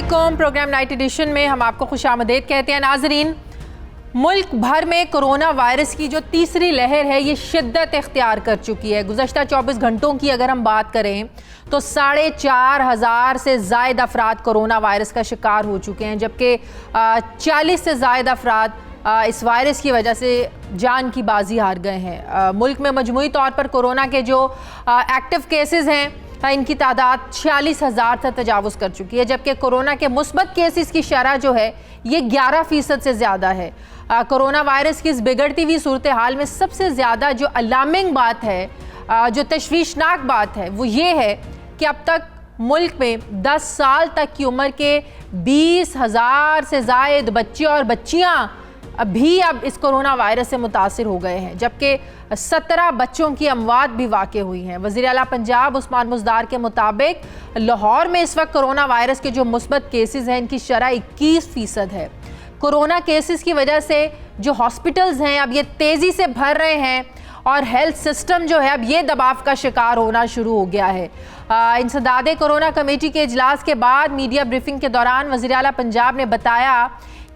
अस्सलामुअलैकुम। Programme night addition में हम आपको खुशामदीद कहते हैं। नाजरीन, मुल्क भर में कोरोना वायरस की जो तीसरी लहर है ये शिद्दत इख्तियार कर चुकी है। गुज़श्ता 24 घंटों की अगर हम बात करें तो 4,500 से ज़ायद अफराद कोरोना वायरस का शिकार हो चुके हैं, जबकि 40 से ज़ायद अफराद इस वायरस की वजह से जान की बाजी हार गए हैं। मुल्क में मजमूई तौर पर कोरोना के जो एक्टिव केसेस हैं इनकी तादाद 46,000 से तजावुज़ कर चुकी है, जबकि कोरोना के मुस्बत केसेस की शरह जो है ये 11% से ज़्यादा है। कोरोना वायरस की इस बिगड़ती हुई सूरत हाल में सबसे ज़्यादा जो अलार्मिंग बात है, जो तशवीशनाक बात है, वो ये है कि अब तक मुल्क में 10 साल तक की उम्र के 20,000 से ज़ायद बच्चे और बच्चियाँ अभी अब इस कोरोना वायरस से मुतासिर हो गए हैं, जबकि 17 बच्चों की अमवात भी वाक़ हुई हैं। वज़ीर आला पंजाब उस्मान मुज़दार के मुताबिक लाहौर में इस वक्त कोरोना वायरस के जो मुस्बत केसेस हैं इनकी शरह 21% है। कोरोना केसेस की वजह से जो हॉस्पिटल्स हैं अब ये तेज़ी से भर रहे हैं और हेल्थ सिस्टम जो है अब ये दबाव का शिकार होना शुरू हो गया है। इंसदादे कोरोना कमेटी के इजलास के बाद मीडिया ब्रीफिंग के दौरान वज़ीर आला पंजाब ने बताया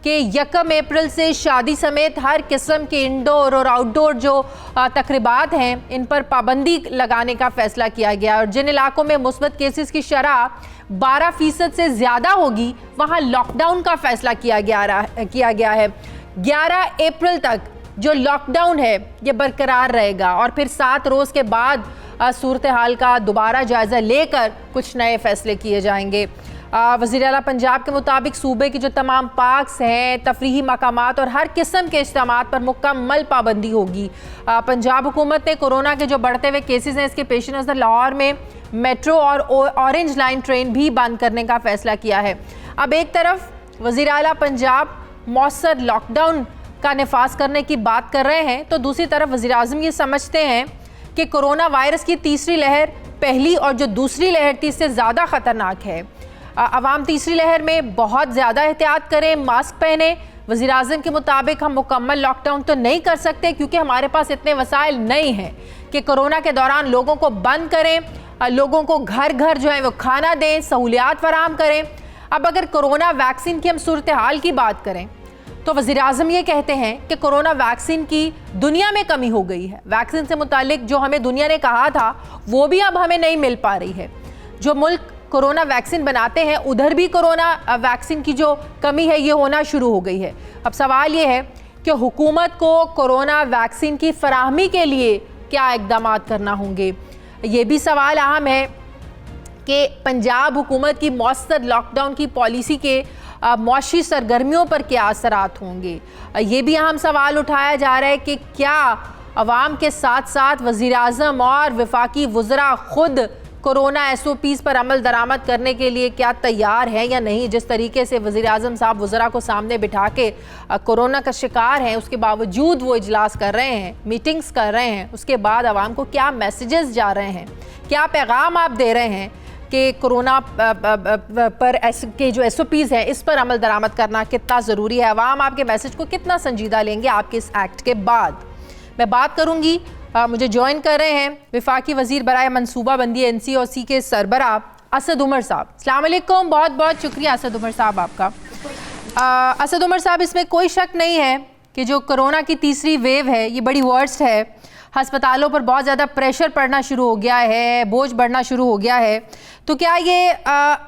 कि 1 अप्रैल से शादी समेत हर किस्म के इंडोर और आउटडोर जो तकरीबात हैं इन पर पाबंदी लगाने का फ़ैसला किया गया और जिन इलाकों में मुस्बत केसेस की शरह 12% से ज़्यादा होगी वहाँ लॉकडाउन का फ़ैसला किया गया है। 11 अप्रैल तक जो लॉकडाउन है ये बरकरार रहेगा और फिर 7 रोज़ के बाद सूरत हाल का दोबारा जायज़ा लेकर कुछ नए फ़ैसले किए जाएंगे। वज़ीर आला पंजाब के मुताबिक सूबे की जो तमाम पार्क्स हैं, तफरीही मकामात और हर किस्म के इज्तिमात पर मुकम्मल पाबंदी होगी। पंजाब हुकूमत ने कोरोना के जो बढ़ते हुए केसेस हैं इसके पेश नज़र लाहौर में मेट्रो और ऑरेंज लाइन ट्रेन भी बंद करने का फ़ैसला किया है। अब एक तरफ वज़ीर आला पंजाब मौसर लॉकडाउन का नफाज करने की बात कर रहे हैं तो दूसरी तरफ वज़ीर आज़म ये समझते हैं कि कोरोना वायरस की तीसरी लहर पहली और जो दूसरी लहर थी इससे ज़्यादा ख़तरनाक है। अवाम तीसरी लहर में बहुत ज़्यादा एहतियात करें, मास्क पहने। वज़ीर आज़म के मुताबिक हम मुकम्मल लॉकडाउन तो नहीं कर सकते क्योंकि हमारे पास इतने वसाइल नहीं हैं कि कोरोना के दौरान लोगों को बंद करें, लोगों को घर घर जो है वो खाना दें, सहूलियात फराहम करें। अब अगर कोरोना वैक्सीन की हम सूरत हाल की बात करें तो वज़ीर आज़म ये कहते हैं कि कोरोना वैक्सीन की दुनिया में कमी हो गई है। वैक्सीन से मुतालिक जो हमें दुनिया ने कहा था वो भी अब हमें नहीं मिल पा रही है। जो मुल्क कोरोना वैक्सीन बनाते हैं उधर भी कोरोना वैक्सीन की जो कमी है ये होना शुरू हो गई है। अब सवाल ये है कि हुकूमत को कोरोना वैक्सीन की फराहमी के लिए क्या इक़दाम करना होंगे। ये भी सवाल अहम है कि पंजाब हुकूमत की मौसर लॉकडाउन की पॉलिसी के मौशी सरगर्मियों पर क्या असरात होंगे। ये भी अहम सवाल उठाया जा रहा है कि क्या अवाम के साथ साथ वज़ीर आज़म और वफाकी वज़रा ख़ुद कोरोना SOPs पर अमल दरामद करने के लिए क्या तैयार हैं या नहीं। जिस तरीके से वज़ीर आज़म साहब वज़रा को सामने बिठा के कोरोना का शिकार हैं उसके बावजूद वो इजलास कर रहे हैं, मीटिंग्स कर रहे हैं, उसके बाद आवाम को क्या मैसेजेस जा रहे हैं, क्या पैगाम आप दे रहे हैं कि कोरोना पर के जो SOPs हैं इस पर अमल दरामद करना कितना ज़रूरी है। आवाम आपके मैसेज को कितना संजीदा लेंगे आपके इस एक्ट के बाद। मैं बात करूँगी, मुझे ज्वाइन कर रहे हैं वफाकी वज़ीर बराए मनसूबा बंदी NCOC के सरबराह असद उमर साहब। अस्सलाम वालेकुम, बहुत बहुत शुक्रिया असद उमर साहब आपका। असद उमर साहब, इसमें कोई शक नहीं है कि जो कोरोना की तीसरी वेव है ये बड़ी वर्स्ट है। हस्पतालों पर बहुत ज़्यादा प्रेशर पड़ना शुरू हो गया है, बोझ बढ़ना शुरू हो गया है। तो क्या ये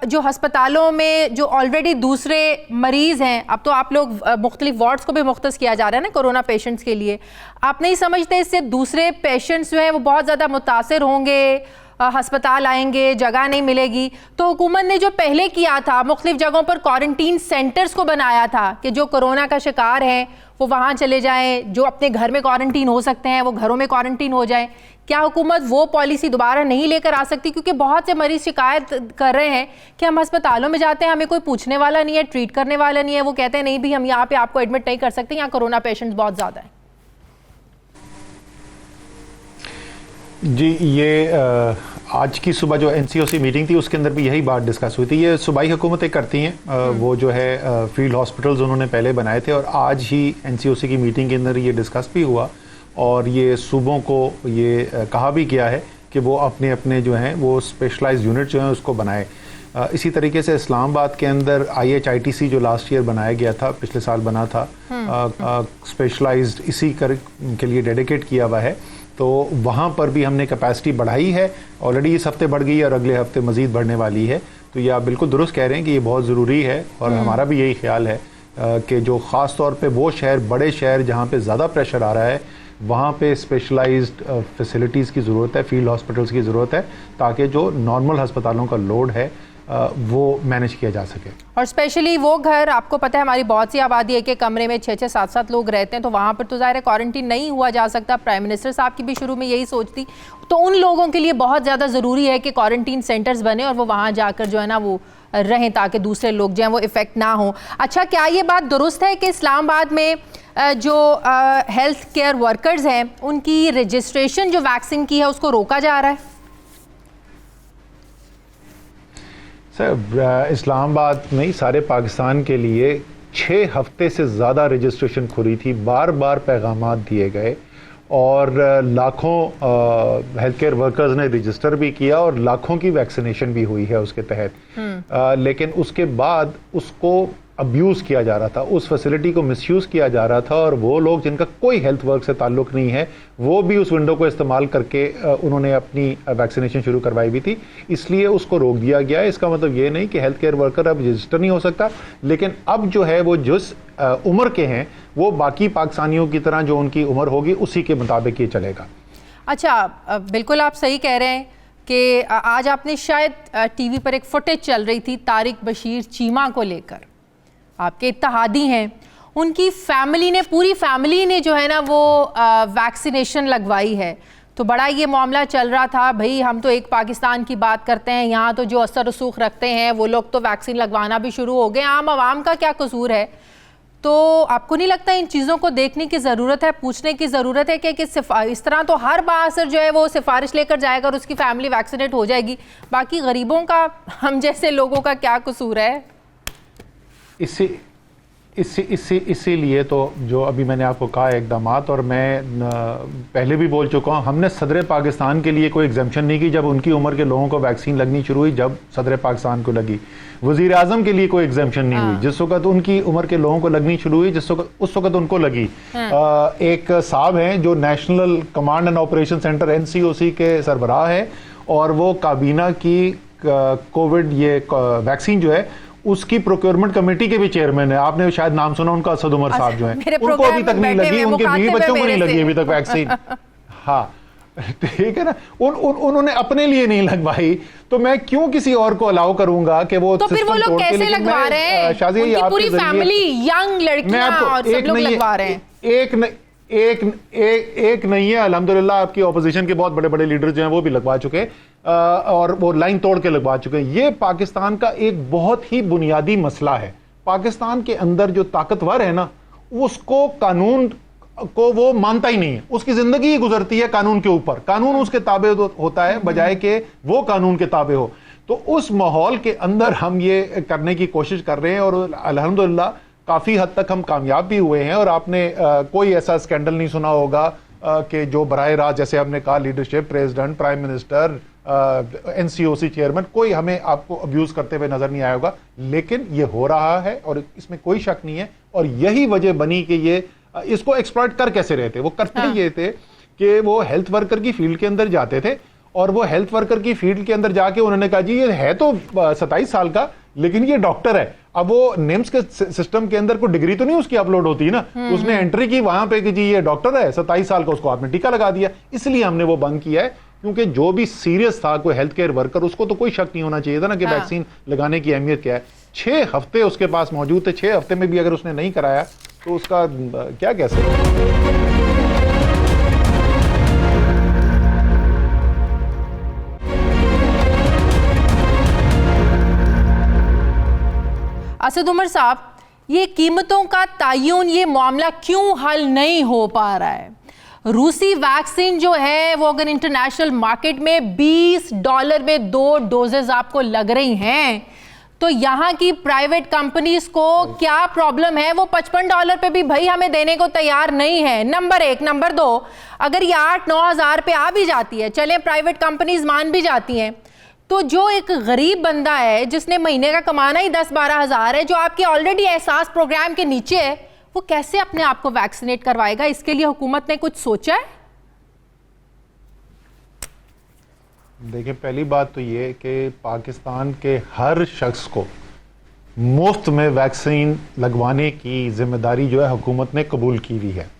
जो हस्पतालों में जो ऑलरेडी दूसरे मरीज़ हैं, अब तो आप लोग मुख्तलिफ वार्ड्स को भी मुख्तस किया जा रहा है ना कोरोना पेशेंट्स के लिए, आप नहीं समझते इससे दूसरे पेशेंट्स जो हैं वो बहुत ज़्यादा मुतासिर होंगे, हस्पताल आएंगे, जगह नहीं मिलेगी। तो हुकूमत ने जो पहले किया था मुख्तलिफ जगहों पर क्वारंटीन सेंटर्स को बनाया था कि जो कोरोना का शिकार हैं वो वहाँ चले जाएं, जो अपने घर में क्वारंटीन हो सकते हैं वो घरों में क्वारंटीन हो जाएं। क्या हुकूमत वो पॉलिसी दोबारा नहीं लेकर आ सकती? क्योंकि बहुत से मरीज शिकायत कर रहे हैं कि हम अस्पतालों में जाते हैं, हमें कोई पूछने वाला नहीं है, ट्रीट करने वाला नहीं है, वो कहते हैं नहीं भी हम यहाँ पे आपको एडमिट नहीं कर सकते, यहाँ कोरोना पेशेंट्स बहुत ज़्यादा हैं। जी, ये आज की सुबह जो NCOC मीटिंग थी उसके अंदर भी यही बात डिस्कस हुई थी। ये सूबाई हुकूमतें करती हैं, वो जो है फील्ड हॉस्पिटल्स उन्होंने पहले बनाए थे और आज ही NCOC की मीटिंग के अंदर ये डिस्कस भी हुआ और ये सूबों को ये कहा भी गया है कि वो अपने अपने जो हैं वो स्पेशलाइज्ड यूनिट जो हैं उसको बनाए। इसी तरीके से इस्लामाबाद के अंदर IHITC जो लास्ट ईयर बनाया गया था, पिछले साल बना था, स्पेशलाइज्ड इसी के लिए डेडिकेट किया हुआ है, तो वहाँ पर भी हमने कैपेसिटी बढ़ाई है। ऑलरेडी इस हफ्ते बढ़ गई है और अगले हफ्ते मजीद बढ़ने वाली है। तो ये आप बिल्कुल दुरुस्त कह रहे हैं कि ये बहुत ज़रूरी है और हमारा भी यही ख्याल है कि जो ख़ास तौर पे वो शहर, बड़े शहर जहाँ पे ज़्यादा प्रेशर आ रहा है, वहाँ पे स्पेशलाइज्ड फैसिलिटीज़ की ज़रूरत है, फील्ड हॉस्पिटल्स की ज़रूरत है, ताकि जो नॉर्मल अस्पतालों का लोड है वो मैनेज किया जा सके। और स्पेशली वो घर, आपको पता है हमारी बहुत सी आबादी है कि कमरे में 6-6, 7-7 लोग रहते हैं, तो वहाँ पर तो ज़ाहिर है क्वारंटीन नहीं हुआ जा सकता। प्राइम मिनिस्टर साहब की भी शुरू में यही सोच थी। तो उन लोगों के लिए बहुत ज़्यादा ज़रूरी है कि क्वारंटीन सेंटर्स बने और वो वहाँ जाकर जो है ना वो रहें, ताकि दूसरे लोग जो हैं वो इफ़ेक्ट ना हो। अच्छा, क्या ये बात दुरुस्त है कि इस्लामाबाद में जो हेल्थ केयर वर्कर्स हैं उनकी रजिस्ट्रेशन जो वैक्सीन की है उसको रोका जा रहा है? सर, इस्लामाबाद नहीं, सारे पाकिस्तान के लिए 6 हफ्ते से ज़्यादा रजिस्ट्रेशन खुली थी, बार बार पैगामात दिए गए और लाखों हेल्थ केयर वर्कर्स ने रजिस्टर भी किया और लाखों की वैक्सीनेशन भी हुई है उसके तहत। लेकिन उसके बाद उसको अब्यूज़ किया जा रहा था, उस फैसिलिटी को मिसयूज़ किया जा रहा था और वो लोग जिनका कोई हेल्थ वर्क से ताल्लुक़ नहीं है वो भी उस विंडो को इस्तेमाल करके उन्होंने अपनी वैक्सीनेशन शुरू करवाई भी थी, इसलिए उसको रोक दिया गया है। इसका मतलब ये नहीं कि हेल्थ केयर वर्कर अब रजिस्टर नहीं हो सकता, लेकिन अब जो है वो जिस उम्र के हैं वो बाकी पाकिस्तानियों की तरह जो उनकी उम्र होगी उसी के मुताबिक ये चलेगा। अच्छा, बिल्कुल आप सही कह रहे हैं कि आज आपने शायद टीवी पर एक फुटेज चल रही थी तारिक बशीर चीमा को लेकर, आपके इत्तेहादी हैं, उनकी फैमिली ने, पूरी फैमिली ने जो है ना वो वैक्सीनेशन लगवाई है। तो बड़ा ये मामला चल रहा था, भाई हम तो एक पाकिस्तान की बात करते हैं, यहाँ तो जो असर रसूख रखते हैं वो लोग तो वैक्सीन लगवाना भी शुरू हो गए, आम आवाम का क्या कसूर है? तो आपको नहीं लगता इन चीज़ों को देखने की ज़रूरत है, पूछने की ज़रूरत है कि इस तरह तो हर बासर जो है वो सिफारिश लेकर जाएगा और उसकी फैमिली वैक्सीनेट हो जाएगी, बाकी गरीबों का, हम जैसे लोगों का क्या कसूर है? इसीलिए तो जो अभी मैंने आपको कहा इक़दामात, और मैं पहले भी बोल चुका हूँ, हमने सदर पाकिस्तान के लिए कोई एग्जाम्पशन नहीं की जब उनकी उम्र के लोगों को वैक्सीन लगनी शुरू हुई, जब सदर पाकिस्तान को लगी। वज़ीर आज़म के लिए कोई एग्जाम्पशन नहीं हुई, जिस वक्त उनकी उम्र के लोगों को लगनी शुरू हुई, उस वक्त उनको लगी। एक साहब हैं जो national command and operation centre NCOC के सरबराह है और वो काबीना की कोविड ये वैक्सीन जो है उसकी प्रोक्योरमेंट कमेटी के भी चेयरमैन है। आपने शायद नाम सुना उनका, असद उमर साहब जो हैं, उनको अभी तक नहीं लगी, उनके 20 बच्चों को नहीं लगी अभी तक वैक्सीन। हाँ, ठीक है ना, उन्होंने अपने लिए नहीं लगवाई, तो मैं क्यों किसी और को अलाउ करूंगा कि वो, तो फिर वो लोग कैसे लगवा रहे हैं? उनकी पूरी फैमिली, यंग लड़कियां और सब लोग लगवा रहे हैं। एक नहीं है, अल्हम्दुलिल्लाह आपकी ऑपोजिशन के बहुत बड़े बड़े लीडर जो हैं वो भी लगवा चुके और वो लाइन तोड़ के लगवा चुके हैं। ये पाकिस्तान का एक बहुत ही बुनियादी मसला है। पाकिस्तान के अंदर जो ताकतवर है ना, उसको कानून को वो मानता ही नहीं है, उसकी जिंदगी ही गुजरती है कानून के ऊपर, कानून उसके ताबे होता है बजाय के वो कानून के ताबे हो। तो उस माहौल के अंदर हम ये करने की कोशिश कर रहे हैं और अल्हम्दुलिल्लाह काफी हद तक हम कामयाब भी हुए हैं। और आपने कोई ऐसा स्कैंडल नहीं सुना होगा कि जो बराह रास्त, जैसे हमने कहा, leadership, president, prime minister, NCOC chairman, कोई हमें आपको अब्यूज करते हुए नजर नहीं आएगा। लेकिन ये हो रहा है और इसमें कोई शक नहीं है, और यही वजह बनी कि ये इसको एक्सप्लॉइट कर कैसे रहे थे। वो करते ये थे कि वो हेल्थ वर्कर की फील्ड के अंदर जाते थे और वो हेल्थ वर्कर की फील्ड के अंदर जाके उन्होंने कहा जी ये है तो 27 साल का, लेकिन ये डॉक्टर है। अब वो निम्स के सिस्टम के अंदर कोई डिग्री तो नहीं उसकी अपलोड होती ना, उसने एंट्री की वहां पे कि जी ये डॉक्टर है, 27 साल का, उसको आपने टीका लगा दिया। इसलिए हमने वो बंद किया है, क्योंकि जो भी सीरियस था कोई हेल्थ केयर वर्कर, उसको तो कोई शक नहीं होना चाहिए था ना कि वैक्सीन लगाने की अहमियत क्या है। 6 हफ्ते उसके पास मौजूद थे, 6 हफ्ते में भी अगर उसने नहीं कराया तो उसका क्या कह सकते हैं। असद उमर साहब, ये कीमतों का तयन, ये मामला क्यों हल नहीं हो पा रहा है? रूसी वैक्सीन जो है वो अगर इंटरनेशनल मार्केट में $20 में 2 डोजेज आपको लग रही हैं, तो यहाँ की प्राइवेट कंपनीज को क्या प्रॉब्लम है? वो $55 पे भी भाई हमें देने को तैयार नहीं है, नंबर 1। नंबर 2, अगर ये 8-9 हज़ार पे आ भी जाती है, चले प्राइवेट कंपनीज मान भी जाती हैं, तो जो एक गरीब बंदा है जिसने महीने का कमाना ही 10-12 हज़ार है, जो आपके ऑलरेडी एहसास प्रोग्राम के नीचे है, वो कैसे अपने आप को वैक्सीनेट करवाएगा? इसके लिए हुकूमत ने कुछ सोचा है? देखिए, पहली बात तो ये कि पाकिस्तान के हर शख्स को मुफ्त में वैक्सीन लगवाने की जिम्मेदारी जो है हुकूमत ने कबूल की हुई है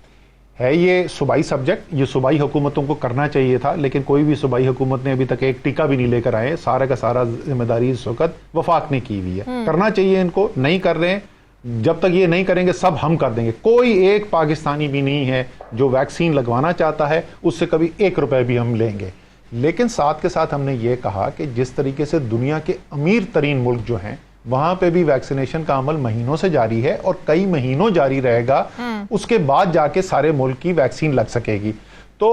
ये सूबाई सब्जेक्ट, ये सूबाई हुकूमतों को करना चाहिए था, लेकिन कोई भी सूबाई हुकूमत ने अभी तक एक टीका भी नहीं लेकर आए। सारा का सारा जिम्मेदारी इस वक्त वफाक ने की हुई है। करना चाहिए इनको, नहीं कर रहे हैं। जब तक ये नहीं करेंगे सब हम कर देंगे। कोई एक पाकिस्तानी भी नहीं है जो वैक्सीन लगवाना चाहता है, उससे कभी 1 रुपए भी हम लेंगे। लेकिन साथ के साथ हमने ये कहा कि जिस तरीके से दुनिया के अमीर तरीन मुल्क जो हैं वहां पे भी वैक्सीनेशन का अमल महीनों से जारी है और कई महीनों जारी रहेगा, उसके बाद जाके सारे मुल्क की वैक्सीन लग सकेगी। तो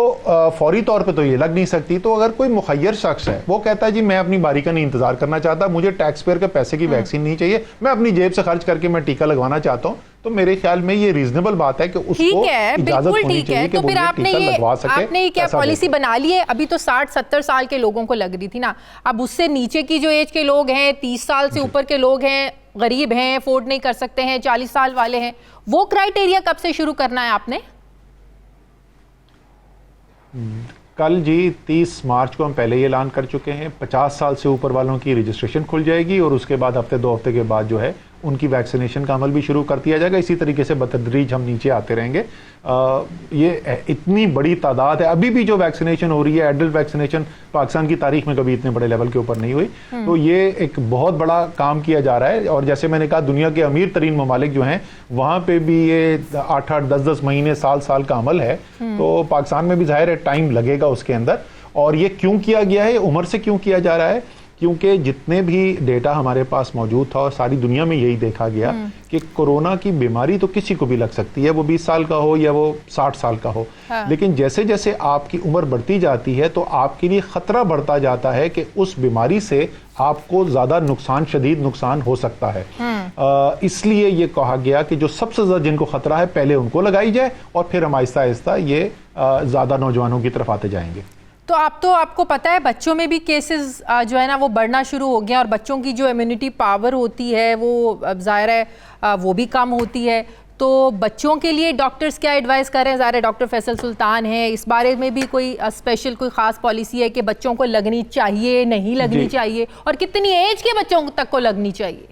फौरी तौर पे तो ये लग नहीं सकती। तो अगर कोई मुखय्यर शख्स है, वो कहता है जी मैं अपनी बारी का नहीं इंतजार करना चाहता, मुझे टैक्स पेयर के पैसे की वैक्सीन नहीं चाहिए, मैं अपनी जेब से खर्च करके मैं टीका लगवाना चाहता हूं, तो मेरे ख्याल में ये रीजनेबल बात है कि उसको इजाजत होनी चाहिए कि तो फिर आपने ये क्या पॉलिसी बना ली है? अभी तो 60-70 साल के लोगों को लग रही थी ना, अब उससे नीचे की जो एज के लोग हैं, 30 साल से ऊपर के लोग हैं, गरीब हैं, अफोर्ड नहीं कर सकते हैं, 40 साल वाले हैं, वो क्राइटेरिया कब से शुरू करना है आपने? कल जी 30 मार्च को हम पहले ही ऐलान कर चुके हैं, 50 साल से ऊपर वालों की रजिस्ट्रेशन खुल जाएगी और उसके बाद हफ्ते 2 हफ्ते के बाद जो है उनकी वैक्सीनेशन का अमल भी शुरू कर दिया जाएगा। इसी तरीके से बतदरीज हम नीचे आते रहेंगे। ये इतनी बड़ी तादाद है, अभी भी जो वैक्सीनेशन हो रही है, एडल्ट वैक्सीनेशन पाकिस्तान की तारीख में कभी इतने बड़े लेवल के ऊपर नहीं हुई। तो ये एक बहुत बड़ा काम किया जा रहा है। और जैसे मैंने कहा, दुनिया के अमीर तरीन ममालिक जो हैं वहां पे भी ये 8-8, 10-10 महीने, साल का अमल है। तो पाकिस्तान में भी जाहिर है टाइम लगेगा उसके अंदर। और ये क्यों किया गया है, उम्र से क्यों किया जा रहा है? क्योंकि जितने भी डेटा हमारे पास मौजूद था और सारी दुनिया में यही देखा गया कि कोरोना की बीमारी तो किसी को भी लग सकती है, वो 20 साल का हो या वो 60 साल का हो। लेकिन जैसे जैसे आपकी उम्र बढ़ती जाती है तो आपके लिए खतरा बढ़ता जाता है कि उस बीमारी से आपको ज्यादा नुकसान, शदीद नुकसान हो सकता है। इसलिए ये कहा गया कि जो सबसे ज्यादा जिनको खतरा है पहले उनको लगाई जाए और फिर हम आहिस्ता आहिस्ता ये ज्यादा नौजवानों की तरफ आते जाएंगे। तो आपको पता है बच्चों में भी केसेस जो है ना वो बढ़ना शुरू हो गया और बच्चों की जो इम्यूनिटी पावर होती है वो ज़ाहिर है वो भी कम होती है। तो बच्चों के लिए डॉक्टर्स क्या एडवाइस कर रहे हैं? ज़ाहिर है डॉक्टर फैसल सुल्तान है, इस बारे में भी कोई स्पेशल कोई ख़ास पॉलिसी है कि बच्चों को लगनी चाहिए, नहीं लगनी चाहिए, और कितनी एज के बच्चों तक को लगनी चाहिए?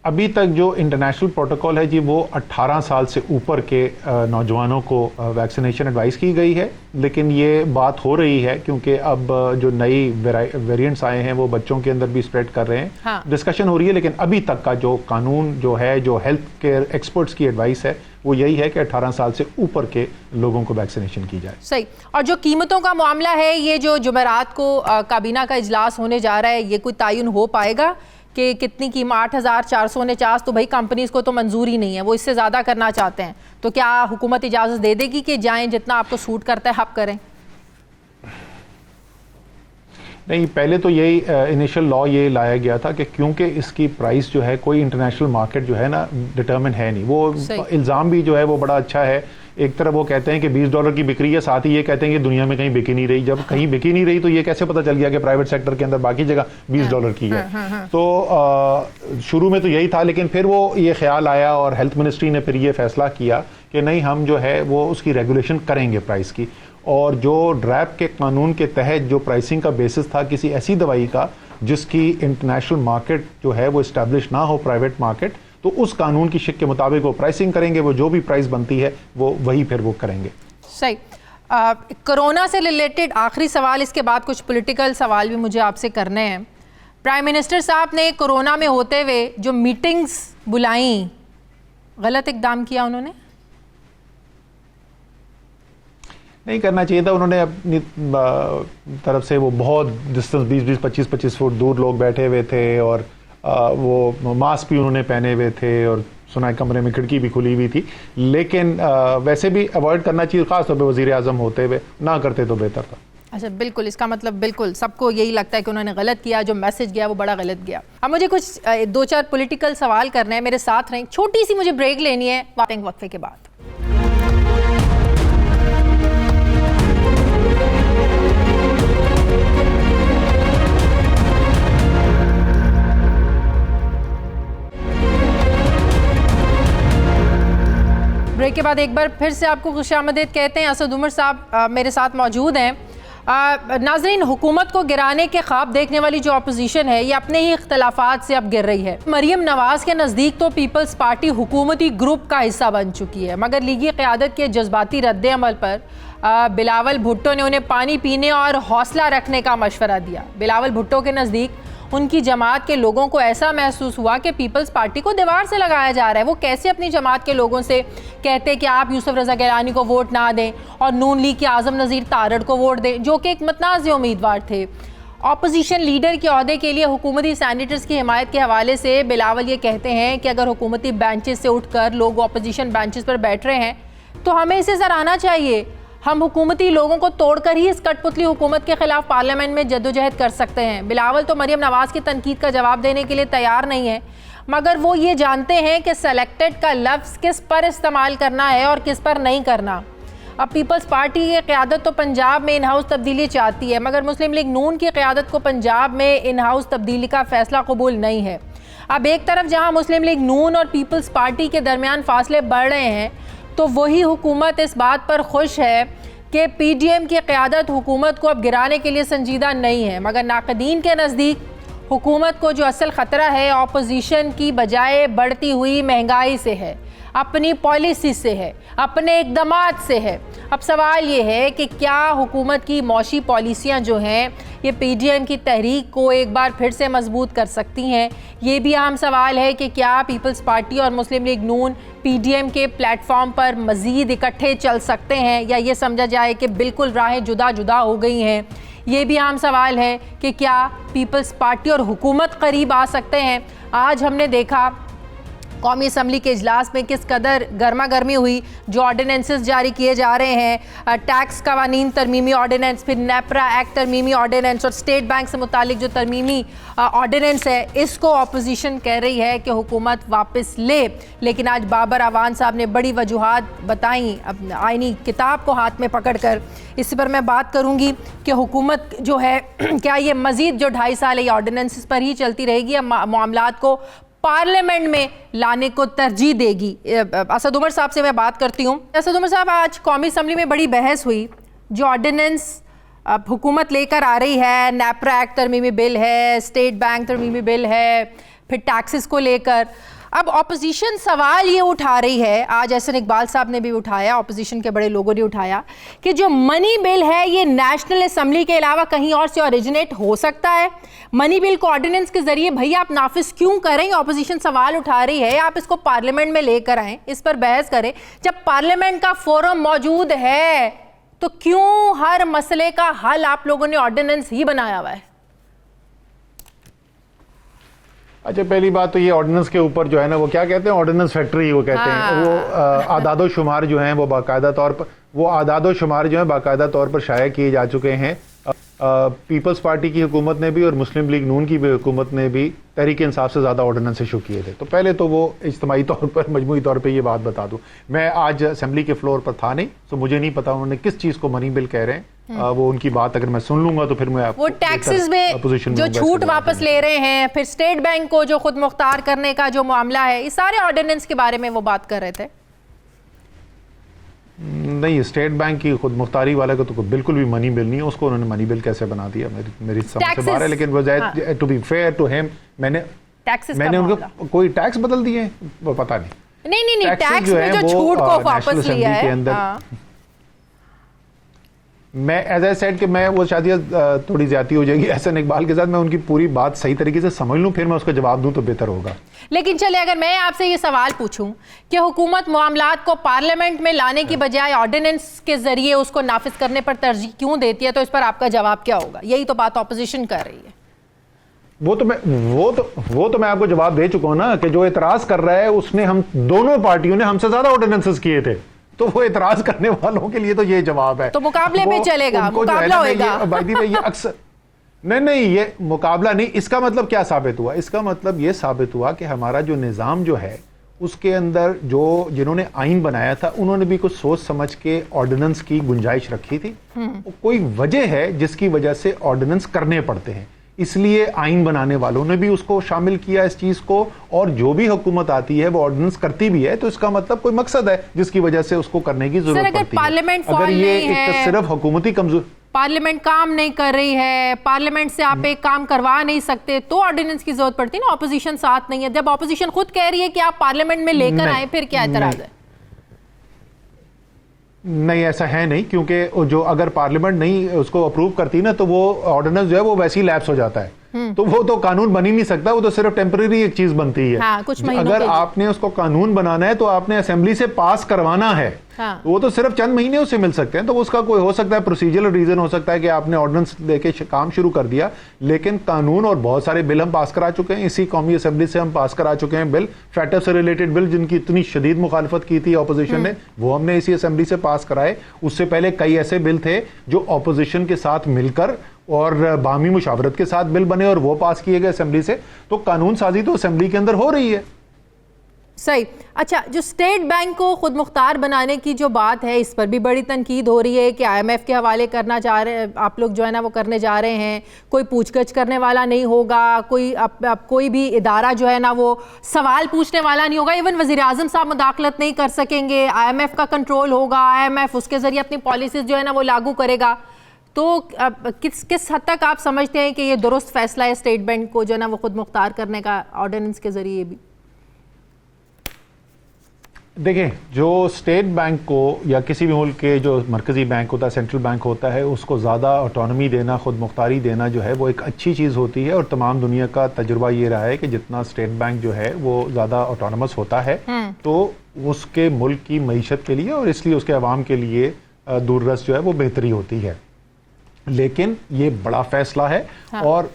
अभी तक जो इंटरनेशनल प्रोटोकॉल है जी वो 18 साल से ऊपर के नौजवानों को वैक्सीनेशन एडवाइस की गई है। लेकिन ये बात हो रही है क्योंकि अब जो नई वेरिएंट्स आए हैं वो बच्चों के अंदर भी स्प्रेड कर रहे हैं। डिस्कशन हो रही है, लेकिन अभी तक का जो कानून जो है, जो हेल्थ केयर एक्सपर्ट्स की एडवाइस है, वो यही है कि 18 साल से ऊपर के लोगों को वैक्सीनेशन की जाए। सही। और जो कीमतों का मामला है, ये जो जुमेरात को काबीना का इजलास होने जा रहा है, ये कोई तयन हो पाएगा कि कितनी कीमत? 8,449 तो भाई कंपनीज को तो मंजूर ही नहीं है, वो इससे ज़्यादा करना चाहते हैं। तो क्या हुकूमत इजाज़त दे देगी कि जाएं, जितना आपको सूट करता है आप करें? नहीं, पहले तो यही इनिशियल लॉ ये लाया गया था कि क्योंकि इसकी प्राइस जो है कोई इंटरनेशनल मार्केट जो है ना डिटर्मिन है नहीं। वो इल्ज़ाम भी जो है वो बड़ा अच्छा है। एक तरफ वो कहते हैं कि $20 की बिक्री है, साथ ही ये कहते हैं कि दुनिया में कहीं बिकी नहीं रही। जब कहीं बिकी नहीं रही तो ये कैसे पता चल गया कि प्राइवेट सेक्टर के अंदर बाकी जगह $20 की है? तो शुरू में तो यही था, लेकिन फिर वो ये ख्याल आया और हेल्थ मिनिस्ट्री ने फिर ये फैसला किया कि नहीं, हम जो है वो उसकी रेगुलेशन करेंगे प्राइस की। और जो ड्रैप के कानून के तहत जो प्राइसिंग का बेसिस था किसी ऐसी दवाई का जिसकी इंटरनेशनल मार्केट जो है वो इस्टेब्लिश ना हो, प्राइवेट मार्केट, तो उस कानून की शिक के मुताबिक वो प्राइसिंग करेंगे। वो जो भी प्राइस बनती है वो वही फिर वो करेंगे। सही। कोरोना से रिलेटेड आखिरी सवाल, इसके बाद कुछ पॉलिटिकल सवाल भी मुझे आपसे करने हैं। प्राइम मिनिस्टर साहब ने कोरोना में होते हुए जो मीटिंग्स बुलाई, गलत इकदाम किया उन्होंने? नहीं करना चाहिए था। उन्होंने अपनी तरफ से वो बहुत डिस्टेंस 20-20, 25-25 फुट दूर लोग बैठे हुए थे और वो मास्क भी उन्होंने पहने हुए थे और सुनाए कमरे में खिड़की भी खुली हुई थी। लेकिन वैसे भी अवॉइड करना चाहिए, खासतौर पर वज़ीर आज़म होते हुए ना करते तो बेहतर था। अच्छा, बिल्कुल। इसका मतलब बिल्कुल सबको यही लगता है कि उन्होंने गलत किया, जो मैसेज गया वो बड़ा गलत गया। अब मुझे कुछ 2-4 पॉलिटिकल सवाल करने हैं, मेरे साथ रहें। छोटी सी मुझे ब्रेक लेनी है, वक्फे के बाद। ब्रेक के बाद एक बार फिर से आपको खुशामदीद कहते हैं। असद उमर साहब मेरे साथ मौजूद हैं। नाज़रीन, हुकूमत को गिराने के ख्वाब देखने वाली जो अपोजिशन है ये अपने ही इख्तलाफात से अब गिर रही है। मरीम नवाज़ के नज़दीक तो पीपल्स पार्टी हुकूमती ग्रुप का हिस्सा बन चुकी है, मगर लीगी क़यादत के जज्बाती रद्द-ए-अमल पर बिलावल भुट्टो ने उन्हें पानी पीने और हौसला रखने का मशवरा दिया। बिलावल भुट्टो के नज़दीक उनकी जमात के लोगों को ऐसा महसूस हुआ कि पीपल्स पार्टी को दीवार से लगाया जा रहा है। वो कैसे अपनी जमात के लोगों से कहते कि आप यूसुफ रज़ा गिलानी को वोट ना दें और नून लीग के आज़म नज़ीर तारड़ को वोट दें, जो कि एक मतनाज़ उम्मीदवार थे। अपोजिशन लीडर के ओहदे के लिए हुकूमती सैनेटर्स की हिमायत के हवाले से बिलावल ये कहते हैं कि अगर हुकूमती बेंचेस से उठकर लोग अपोजिशन बेंचेस पर बैठ रहे हैं तो हमें इसे सराहना चाहिए। हम हुकूमती लोगों को तोड़कर ही इस कठपुतली हुकूमत के खिलाफ पार्लियामेंट में जद्दोजहद कर सकते हैं। बिलावल तो मरीम नवाज़ की तनकीद का जवाब देने के लिए तैयार नहीं है, मगर वो ये जानते हैं कि सेलेक्टेड का लफ्ज़ किस पर इस्तेमाल करना है और किस पर नहीं करना। अब पीपल्स पार्टी की क़यादत तो पंजाब में इन हाउस तब्दीली चाहती है, मगर मुस्लिम लीग नून की क़यादत को पंजाब में इन हाउस तब्दीली का फ़ैसला कबूल नहीं है। अब एक तरफ जहाँ मुस्लिम लीग नून और पीपल्स पार्टी के दरमियान फासले बढ़ रहे हैं, तो वही हुकूमत इस बात पर खुश है कि पीडीएम की क़यादत हुकूमत को अब गिराने के लिए संजीदा नहीं है। मगर नाक़दीन के नज़दीक हुकूमत को जो असल ख़तरा है अपोजिशन की बजाय बढ़ती हुई महंगाई से है, अपनी पॉलिसी से है, अपने इक़दामात से है। अब सवाल ये है कि क्या हुकूमत की मौशी पॉलिसियाँ जो हैं ये पीडीएम की तहरीक को एक बार फिर से मजबूत कर सकती हैं। ये भी अहम सवाल है कि क्या पीपल्स पार्टी और मुस्लिम लीग नून पीडीएम के प्लेटफॉर्म पर मज़ीद इकट्ठे चल सकते हैं, या ये समझा जाए कि बिल्कुल राहें जुदा जुदा हो गई हैं। ये भी अहम सवाल है कि क्या पीपल्स पार्टी और हुकूमत करीब आ सकते हैं। आज हमने देखा कौमी असम्बली के इजलास में किस कदर गर्मा गर्मी हुई, जो ऑर्डिनेंसेस जारी किए जा रहे हैं, टैक्स कवानीन तरमीमी ऑर्डिनेंस, फिर नेपरा एक्ट तरमीमी ऑर्डिनेंस और स्टेट बैंक से मुतालिक जो तरमीमी ऑर्डिनेंस है, इसको अपोजिशन कह रही है कि हुकूमत वापस ले। लेकिन आज बाबर अवान साहब ने बड़ी वजूहात बताई अब आईनी किताब को हाथ में पकड़ कर। इस पर मैं बात करूँगी कि हुकूमत जो है क्या ये मज़ीद जो 2.5 साल ये ऑर्डिनेंस पर ही चलती रहेगी या मामलात को पार्लियामेंट में लाने को तरजीह देगी। असद उमर साहब से मैं बात करती हूँ। असद उमर साहब, आज कौमी असम्बली में बड़ी बहस हुई, जो ऑर्डिनेंस हुकूमत लेकर आ रही है, नेपरा एक्ट तरमीमी बिल है, स्टेट बैंक तरमीमी बिल है, फिर टैक्सेस को लेकर अब अपोजिशन सवाल ये उठा रही है, आज एहसन इकबाल साहब ने भी उठाया, अपोजिशन के बड़े लोगों ने उठाया कि जो मनी बिल है ये नेशनल असम्बली के अलावा कहीं और से ओरिजिनेट हो सकता है। मनी बिल को ऑर्डिनेंस के जरिए भैया आप नाफिज क्यों करें? अपोजिशन सवाल उठा रही है, आप इसको पार्लियामेंट में लेकर आएँ, इस पर बहस करें। जब पार्लियामेंट का फोरम मौजूद है तो क्यों हर मसले का हल आप लोगों ने ऑर्डिनेंस ही बनाया हुआ है? अच्छा, पहली बात तो ये ऑर्डिनेंस के ऊपर जो है ना, वो क्या कहते हैं, ऑर्डिनेंस फैक्ट्री वो कहते हैं। वो आदादो शुमार जो हैं वो बाकायदा तौर पर बाकायदा तौर पर शाया किए जा चुके हैं। पीपल्स पार्टी की हुकूमत ने भी और मुस्लिम लीग नून की भी हुकूमत ने भी तहरीक इंसाफ से ज़्यादा ऑर्डिनेंस इशू किए थे। तो पहले तो वो इज्तिमाई तौर पर, मजमूई तौर पर ये बात बता दूँ, मैं आज असम्बली के फ्लोर पर था नहीं, तो मुझे नहीं पता उन्होंने किस चीज़ को मनी बिल कह रहे हैं। वो उनकी बात अगर मैं सुन लूंगा तो फिर मैं वो टैक्सेस में जो छूट वापस ले रहे हैं, फिर स्टेट बैंक को जो खुद मुख्तार करने का जो मामला है, इस सारे ऑर्डिनेंस के बारे में वो बात कर रहे थे। नहीं, स्टेट बैंक की खुद मुख्तारी वाले को तो बिल्कुल भी मनी बिल नहीं है, उसको उन्होंने मनी बिल कैसे बना दिया मेरी समझ से बाहर है। लेकिन to be fair to him, मैंने उनको कोई टैक्स बदल दिए वो पता नहीं। टैक्स में जो छूट को वापस लिया है, मैं एज आई सेड कि मैं वो शायद थोड़ी ज्यादती हो जाएगी एहसन इकबाल के साथ, मैं उनकी पूरी बात सही तरीके से समझ लूं, फिर मैं उसका जवाब दूं तो बेहतर होगा। लेकिन चले, अगर मैं आपसे ये सवाल पूछूं कि हुकूमत मामलात को पार्लियामेंट में लाने की बजाय ऑर्डिनेंस के जरिए उसको नाफिज करने पर तरजीह क्यों देती है, तो इस पर आपका जवाब क्या होगा? यही तो बात ऑपोजिशन कर रही है। वो तो मैं आपको जवाब दे चुका हूं ना, कि जो एतराज कर रहा है उसने, हम दोनों पार्टियों ने हमसे ज्यादा ऑर्डिनेंसेस किए थे, तो वो एतराज करने वालों के लिए तो ये जवाब है। तो मुकाबले में चलेगा, मुकाबला होगा। ये अक्सर नहीं, ये मुकाबला नहीं। इसका मतलब क्या साबित हुआ? इसका मतलब ये साबित हुआ कि हमारा जो निज़ाम जो है उसके अंदर जो जिन्होंने आइन बनाया था उन्होंने भी कुछ सोच समझ के ऑर्डिनेंस की गुंजाइश रखी थी। कोई वजह है जिसकी वजह से ऑर्डिनेंस करने पड़ते हैं। इसलिए आइन बनाने वालों ने भी उसको शामिल किया इस चीज को, और जो भी हुकूमत आती है वो ऑर्डिनेंस करती भी है, तो इसका मतलब कोई मकसद है जिसकी वजह से उसको करने की जरूरत पड़ती है। अगर ये एक सिर्फ हुकूमती कमजोर, पार्लियामेंट काम नहीं कर रही है, पार्लियामेंट से आप एक काम करवा नहीं सकते, तो ऑर्डिनेंस की जरूरत पड़ती है ना। ऑपोजिशन साथ नहीं है, जब ऑपोजिशन खुद कह रही है कि आप पार्लियामेंट में लेकर आए, फिर क्या एतराज है? नहीं, ऐसा है नहीं, क्योंकि जो अगर पार्लियामेंट नहीं उसको अप्रूव करती ना, तो वो ऑर्डिनेंस जो है वो वैसे ही लैप्स हो जाता है, तो वो तो कानून बन ही नहीं सकता, वो तो सिर्फ टेम्परेरी एक चीज बनती है। हाँ, कुछ अगर आपने उसको कानून बनाना है तो आपने असेंबली से पास करवाना है। हाँ। वो तो सिर्फ चंद महीने उससे मिल सकते हैं, तो उसका कोई हो सकता है प्रोसीजरल रीजन हो सकता है कि आपने ऑर्डिनेंस लेके काम शुरू कर दिया, लेकिन कानून और बहुत सारे बिल हम पास करा चुके हैं, इसी कौमी असेंबली से हम पास करा चुके हैं बिल। फैटफ से रिलेटेड बिल जिनकी इतनी शदीद मुखालफत की थी ऑपोजिशन ने, वो हमने इसी असेंबली से पास कराए। उससे पहले कई ऐसे बिल थे जो ऑपोजिशन के साथ मिलकर और बाहमी मुशावरत के साथ बिल बने और वो पास किए गए असेंबली से। तो कानून साजी तो असेंबली के अंदर हो रही है। सही। अच्छा, जो स्टेट बैंक को खुद मुख्तार बनाने की जो बात है, इस पर भी बड़ी तनकीद हो रही है कि IMF के हवाले करना चाह रहे हैं आप लोग, जो है ना वो करने जा रहे हैं, कोई पूछगछ करने वाला नहीं होगा, कोई अब कोई भी इदारा जो है ना वो सवाल पूछने वाला नहीं होगा, इवन वज़ीर आज़म साहब मुदाखलत नहीं कर सकेंगे, IMF का कंट्रोल होगा, IMF उसके ज़रिए अपनी पॉलिसीज़ जो है ना वो लागू करेगा। तो किस हद तक आप समझते हैं कि ये दुरुस्त फैसला है स्टेट बैंक को जो है ना वो खुद मुख्तार करने का ऑर्डिनेंस के ज़रिए भी? देखिए, जो स्टेट बैंक को या किसी भी मुल्क के जो मरकजी बैंक होता है, सेंट्रल बैंक होता है, उसको ज़्यादा ऑटोनॉमी देना, खुद मुख्तारी देना जो है वो एक अच्छी चीज़ होती है। और तमाम दुनिया का तजुर्बा ये रहा है कि जितना स्टेट बैंक जो है वो ज़्यादा ऑटोनमस होता है तो उसके मुल्क की मईशत के लिए और इसलिए उसके अवाम के लिए दूररस जो है वो बेहतरी होती है। लेकिन ये बड़ा फैसला है। हाँ। और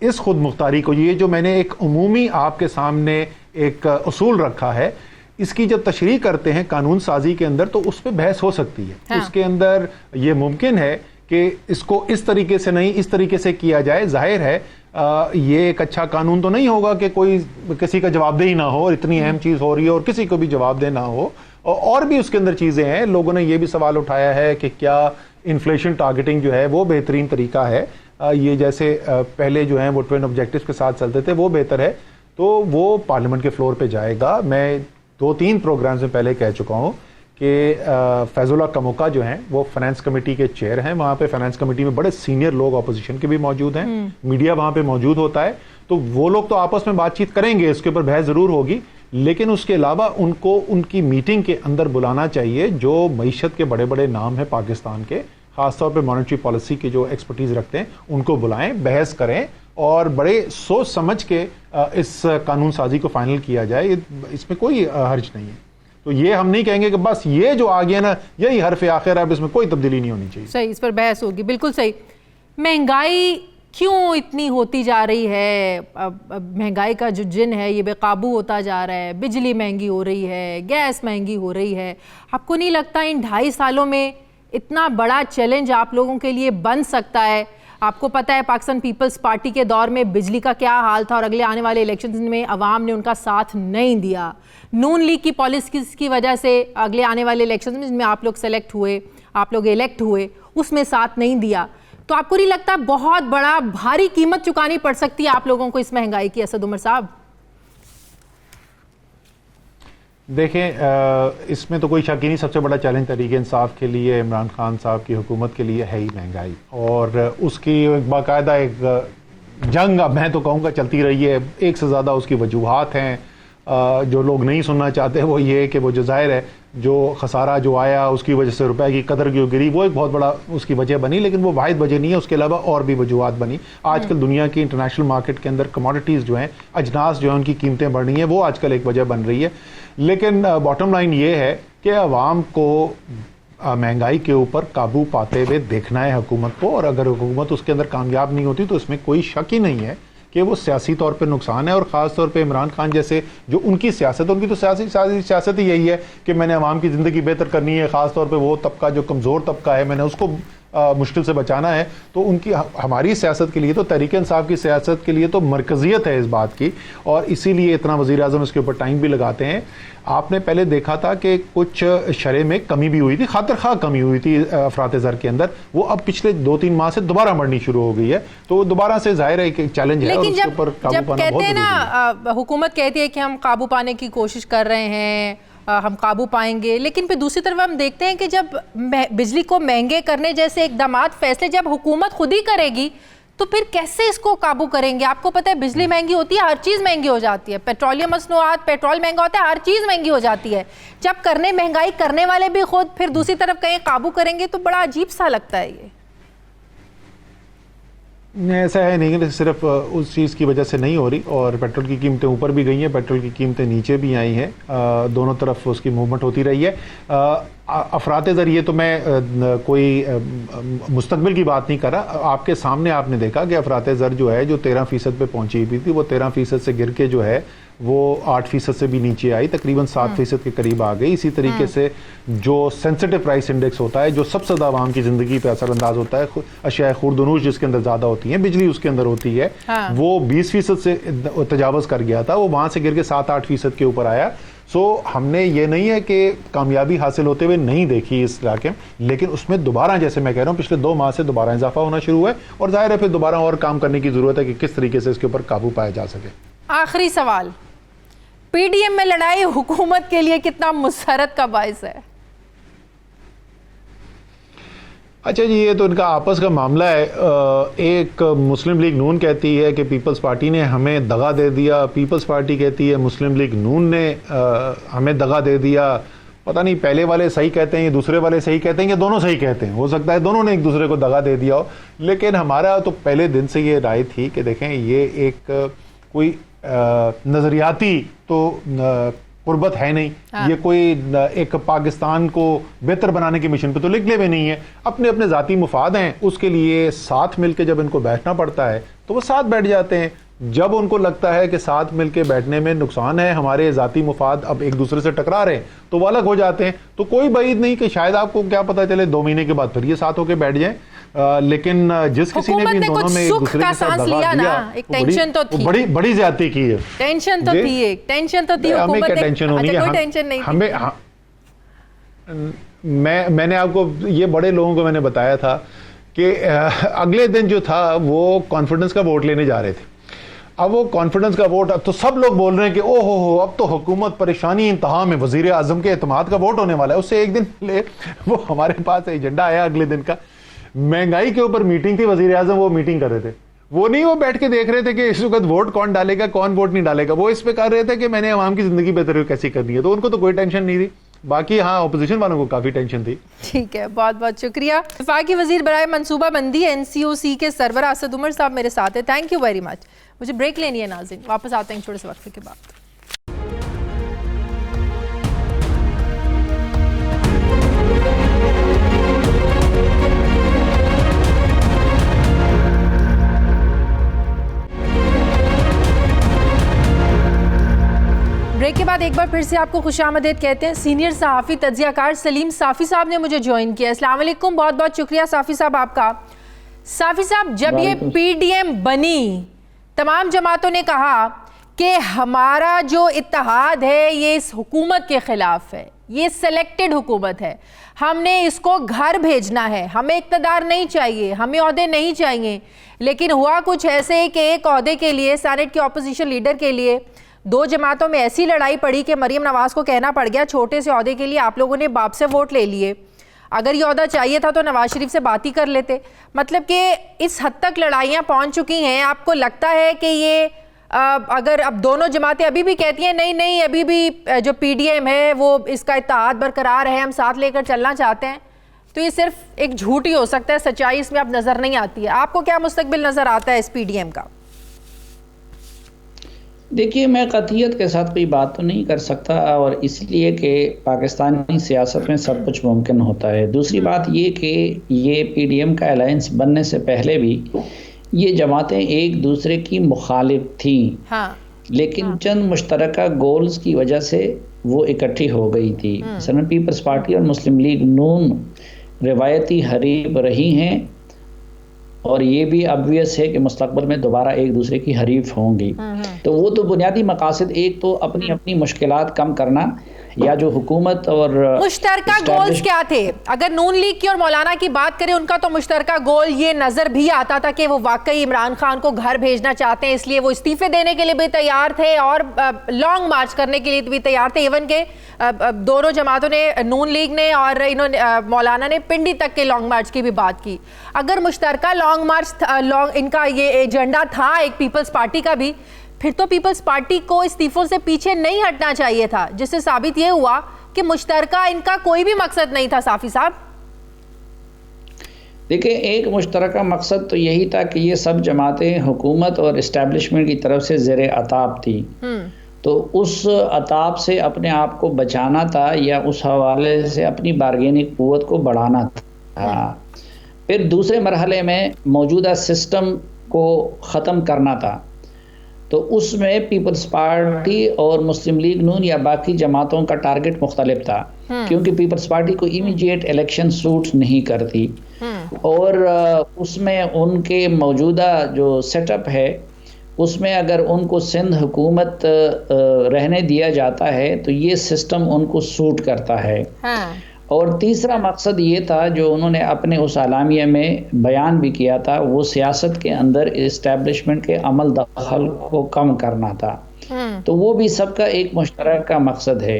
इस खुद मुख्तारी को, ये जो मैंने एक उमूमी आपके सामने एक उसूल रखा है, इसकी जब तशरीह करते हैं कानून साजी के अंदर तो उस पर बहस हो सकती है। हाँ। उसके अंदर ये मुमकिन है कि इसको इस तरीके से नहीं, इस तरीके से किया जाए। जाहिर है ये एक अच्छा कानून तो नहीं होगा कि कोई किसी का जवाबदेही ना हो, इतनी अहम चीज़ हो रही है और किसी को भी जवाबदेह ना हो। और भी उसके अंदर चीज़ें हैं। लोगों ने ये भी सवाल उठाया है कि क्या इन्फ्लेशन टारगेटिंग जो है वो बेहतरीन तरीका है, ये जैसे पहले जो है वो ट्विन ऑब्जेक्टिव्स के साथ चलते थे वो बेहतर है। तो वो पार्लियामेंट के फ्लोर पे जाएगा। मैं 2-3 प्रोग्राम्स में पहले कह चुका हूँ कि फैजुल्लाह कमुका जो हैं वो फाइनेंस कमेटी के चेयर हैं। वहाँ पे फाइनेंस कमेटी में बड़े सीनियर लोग अपोजिशन के भी मौजूद हैं, मीडिया वहाँ पे मौजूद होता है। तो वो लोग तो आपस में बातचीत करेंगे, इसके ऊपर बहस ज़रूर होगी, लेकिन उसके अलावा उनको उनकी मीटिंग के अंदर बुलाना चाहिए जो मईशत के बड़े बड़े नाम हैं पाकिस्तान के, खासतौर पे मॉनेटरी पॉलिसी के जो एक्सपर्टीज रखते हैं, उनको बुलाएं, बहस करें और बड़े सोच समझ के इस कानून साजी को फाइनल किया जाए। इसमें कोई हर्ज नहीं है। तो ये हम नहीं कहेंगे कि बस ये जो आ गया ना यही हरफ आखिर, अब इसमें कोई तब्दीली नहीं होनी चाहिए। सही, इस पर बहस होगी। बिल्कुल सही। महंगाई क्यों इतनी होती जा रही है? अब महंगाई का जो जिन है ये बेकाबू होता जा रहा है। बिजली महंगी हो रही है, गैस महंगी हो रही है। आपको नहीं लगता इन 2.5 सालों में इतना बड़ा चैलेंज आप लोगों के लिए बन सकता है? आपको पता है पाकिस्तान पीपल्स पार्टी के दौर में बिजली का क्या हाल था और अगले आने वाले इलेक्शंस में अवाम ने उनका साथ नहीं दिया। नून लीग की पॉलिसीज़ की वजह से अगले आने वाले इलेक्शंस में जिसमें आप लोग सेलेक्ट हुए, आप लोग इलेक्ट हुए, उसमें साथ नहीं दिया। तो आपको नहीं लगता बहुत बड़ा भारी कीमत चुकानी पड़ सकती है आप लोगों को इस महंगाई की, असद उमर साहब? देखें, इसमें तो कोई शक ही नहीं, सबसे बड़ा चैलेंज तहरीक इंसाफ के लिए, इमरान खान साहब की हुकूमत के लिए है ही महंगाई। और उसकी एक बाकायदा एक जंग, अब मैं तो कहूँगा, चलती रही है। एक से ज़्यादा उसकी वजूहात हैं। जो लोग नहीं सुनना चाहते वो ये कि वो जो ज़ाहिर है जो खसारा जो आया उसकी वजह से रुपए की कदर क्यों गिरी, वो एक बहुत बड़ा उसकी वजह बनी, लेकिन वो वाहिद वजह नहीं है। उसके अलावा और भी वजूहात बनी। आजकल दुनिया की इंटरनेशनल मार्केट के अंदर कमोडिटीज़ जो हैं, अजनास जो हैं, उनकी कीमतें बढ़ रही हैं, वो आजकल एक वजह बन रही है। लेकिन बॉटम लाइन ये है कि अवाम को महंगाई के ऊपर काबू पाते हुए देखना है हुकूमत को, और अगर हुकूमत उसके अंदर कामयाब नहीं होती तो इसमें कोई शक ही नहीं है कि वो सियासी तौर पे नुकसान है। और ख़ास तौर पे इमरान खान जैसे जो उनकी सियासत, उनकी तो सियासत ही यही है कि मैंने अवाम की ज़िंदगी बेहतर करनी है। ख़ास तौर पे वो तबका जो कमज़ोर तबका है, मैंने उसको मुश्किल से बचाना है, तो उनकी हमारी सियासत के लिए तो तहरीक इंसाफ की सियासत के लिए तो मरकजियत है इस बात की, और इसीलिए इतना वज़ीर आज़म इसके ऊपर टाइम भी लगाते हैं। आपने पहले देखा था कि कुछ शरह में कमी भी हुई थी, खातिर खा कमी हुई थी अफरात ज़र के अंदर, वो अब पिछले 2-3 माह से दोबारा बढ़नी शुरू हो गई है, तो दोबारा से जाहिर है कि चैलेंज है और उसके ऊपर काबू पाना बहुत जरूरी है। हुकूमत कहती है कि हम काबू पाने की कोशिश कर रहे हैं, हम काबू पाएंगे, लेकिन फिर दूसरी तरफ हम देखते हैं कि जब बिजली को महंगे करने जैसे इकदाम फैसले जब हुकूमत खुद ही करेगी तो फिर कैसे इसको काबू करेंगे? आपको पता है बिजली महंगी होती है, हर चीज़ महंगी हो जाती है, पेट्रोलियम मसनूआत, पेट्रोल महंगा होता है, हर चीज़ महंगी हो जाती है। जब महंगाई करने वाले भी खुद, फिर दूसरी तरफ कहीं काबू करेंगे तो बड़ा अजीब सा लगता है ये। ऐसा है नहीं, सिर्फ उस चीज़ की वजह से नहीं हो रही, और पेट्रोल की कीमतें ऊपर भी गई हैं, पेट्रोल की कीमतें नीचे भी आई हैं, दोनों तरफ उसकी मूवमेंट होती रही है। अफरात ज़रिए तो मैं कोई मुस्तकबिल की बात नहीं कर रहा, आपके सामने आपने देखा कि अफरात ज़र जो है जो 13% पे पहुंची हुई थी, वो 13% से गिर के जो है वो 8% से भी नीचे आई, तकरीबन 7% के करीब आ गई। इसी तरीके से जो सेंसिटिव प्राइस इंडेक्स होता है, जो सबसे ज़्यादा आवाम की ज़िंदगी पे असरअंदाज होता है, अशिया खुर्दनूश जिसके अंदर ज़्यादा होती है, बिजली उसके अंदर होती है, वो 20% से तजावज़ कर गया था, वो वहाँ से गिर के 7-8% के ऊपर आया। हमने ये नहीं है कि कामयाबी हासिल होते हुए नहीं देखी इस इलाके में, लेकिन उसमें दोबारा, जैसे मैं कह रहा हूँ, पिछले 2 माह से दोबारा इजाफा होना शुरू हुआ है, और जाहिर है फिर दोबारा और काम करने की ज़रूरत है कि किस तरीके से इसके ऊपर काबू पाया जा सके। आखिरी सवाल, पीडीएम में लड़ाई हुकूमत के लिए कितना मुसरत का बाइस है? अच्छा जी, ये तो इनका आपस का मामला है। एक मुस्लिम लीग नून कहती है कि पीपल्स पार्टी ने हमें दगा दे दिया, पीपल्स पार्टी कहती है मुस्लिम लीग नून ने हमें दगा दे दिया। पता नहीं पहले वाले सही कहते हैं या दूसरे वाले सही कहते हैं या दोनों सही कहते हैं, हो सकता है दोनों ने एक दूसरे को दगा दे दिया हो, लेकिन हमारा तो पहले दिन से ये राय थी कि देखें ये एक कोई नज़रियाती तो कुर्बत है नहीं। हाँ। ये कोई एक पाकिस्तान को बेहतर बनाने के मिशन पे तो निकले हुए नहीं है, अपने अपने ज़ाती मुफाद हैं, उसके लिए साथ मिलके जब इनको बैठना पड़ता है तो वो साथ बैठ जाते हैं। जब उनको लगता है कि साथ मिलके बैठने में नुकसान है, हमारे ज़ाती मुफाद अब एक दूसरे से टकरा रहे हैं, तो वो अलग हो जाते हैं। तो कोई बात नहीं कि शायद आपको क्या पता चले 2 महीने के बाद फिर ये साथ होके बैठ जाएं, लेकिन जिस किसी ने भी दोनों में एक दूसरे के साथ दगा दिया, एक टेंशन तो थी, बड़ी ज्यादती की है। टेंशन तो थी, एक टेंशन तो थी, हमें क्या टेंशन होनी है? कोई टेंशन नहीं हमें मैंने आपको ये बड़े लोगों को मैंने बताया था कि अगले दिन जो था वो कॉन्फिडेंस का वोट लेने जा रहे थे। अब वो कॉन्फिडेंस का वोट, अब तो सब लोग बोल रहे हैं कि ओहो हो, अब तो हुकूमत परेशानी इंतहा में, वजीर आजम के एतमाद का वोट होने वाला है। उससे एक दिन पहले वो हमारे पास एजेंडा आया अगले दिन का, महंगाई के ऊपर मीटिंग थी, वजीर आजम वो मीटिंग कर रहे थे। वो नहीं वो बैठ के देख रहे थे कि इस वक्त वोट कौन डालेगा कौन वोट नहीं डालेगा, वो इस पे कर रहे थे कि मैंने आवाम की जिंदगी बेहतर कैसी करनी है। तो उनको तो कोई टेंशन नहीं थी, बाकी हाँ ऑपोजिशन वालों को काफी टेंशन थी। ठीक है, बहुत बहुत शुक्रिया। वफाकी वजीर बराए मनसूबाबंदी एनसीओसी के सरबराह असद उमर साहब मेरे साथ है, थैंक यू वेरी मच। मुझे ब्रेक लेनी है नाज़रीन, वापस आते हैं छोटे से वक्फे के बाद। ब्रेक के बाद एक बार फिर से आपको खुशामदीद कहते हैं। सीनियर सहाफ़ी तज्ज़ियाकार सलीम साफ़ी साहब ने मुझे ज्वाइन किया। अस्सलाम वालेकुम, बहुत बहुत शुक्रिया साफ़ी साहब आपका। साफ़ी साहब, जब ये पीडीएम बनी, तमाम जमातों ने कहा कि हमारा जो इत्तेहाद है ये इस हुकूमत के ख़िलाफ़ है, ये सेलेक्टेड हुकूमत है, हमने इसको घर भेजना है, हमें इक़्तिदार नहीं चाहिए, हमें ओहदे नहीं चाहिए। लेकिन हुआ कुछ ऐसे कि एक ओहदे के लिए, सेनेट के अपोजिशन लीडर के लिए 2 जमातों में ऐसी लड़ाई पड़ी कि मरियम नवाज़ को कहना पड़ गया छोटे से ओहदे के लिए आप लोगों ने बाप से वोट ले लिए, अगर ये ओहदा चाहिए था तो नवाज शरीफ से बात ही कर लेते। मतलब कि इस हद तक लड़ाइयाँ पहुँच चुकी हैं। आपको लगता है कि ये अगर अब दोनों जमातें अभी भी कहती हैं नहीं नहीं अभी भी जो पीडीएम है वो इसका इत्तेहाद बरकरार है, हम साथ लेकर चलना चाहते हैं, तो ये सिर्फ एक झूठ ही हो सकता है, सच्चाई इसमें अब नज़र नहीं आती है। आपको क्या मुस्तकबिल नज़र आता है इस पीडीएम का? देखिए, मैं कतियत के साथ कोई बात तो नहीं कर सकता, और इसलिए कि पाकिस्तानी सियासत में सब कुछ मुमकिन होता है। दूसरी बात ये कि ये पीडीएम का अलायंस बनने से पहले भी ये जमातें एक दूसरे की मुखालिफ थी। हाँ। लेकिन चंद मुश्तरका गोल्स की वजह से वो इकट्ठी हो गई थी। मसलन पीपल्स पार्टी और मुस्लिम लीग नून रिवायती हरीफ रही हैं और ये भी ऑब्वियस है कि मुस्तकबिल में दोबारा एक दूसरे की हरीफ होंगी। तो वो तो बुनियादी मकासद, एक तो अपनी अपनी मुश्किलात कम करना, या जो हुकूमत और मुश्तरका गोल्स क्या थे? अगर नून लीग की और मौलाना की बात करें, उनका तो मुश्तरका गोल ये नजर भी आता था कि वो वाकई इमरान खान को घर भेजना चाहते हैं, इसलिए वो इस्तीफे देने के लिए भी तैयार थे और लॉन्ग मार्च करने के लिए भी तैयार थे। इवन के दोनों जमातों ने, नून लीग ने और इन्होंने मौलाना ने पिंडी तक के लॉन्ग मार्च की भी बात की। अगर मुश्तरका लॉन्ग मार्च इनका ये एजेंडा था एक पीपल्स पार्टी का भी, फिर तो पीपल्स पार्टी को इस्तीफों से पीछे नहीं हटना चाहिए था, जिससे साबित यह हुआ कि मुश्तरका इनका कोई भी मकसद नहीं था। साफी साहब देखिए, एक मुश्तरका मकसद तो यही था कि ये सब जमातें हुकूमत और इस्टेब्लिशमेंट की तरफ से ज़ेरे अताब थी, तो उस अताब से अपने आप को बचाना था या उस हवाले से अपनी बारगेनिंग कुव्वत को बढ़ाना था। फिर दूसरे मरहले में मौजूदा सिस्टम को ख़त्म करना था, तो उसमें पीपल्स पार्टी और मुस्लिम लीग नून या बाकी जमातों का टारगेट मुख्तलिफ था, क्योंकि पीपल्स पार्टी को इमीडिएट इलेक्शन सूट नहीं करती और उसमें उनके मौजूदा जो सेटअप है उसमें अगर उनको सिंध हुकूमत रहने दिया जाता है तो ये सिस्टम उनको सूट करता है। और तीसरा मकसद ये था जो उन्होंने अपने उस आलामिया में बयान भी किया था, वो सियासत के अंदर इस्टेब्लिशमेंट के अमल दखल को कम करना था। तो वो भी सबका एक मुश्तरका मकसद है।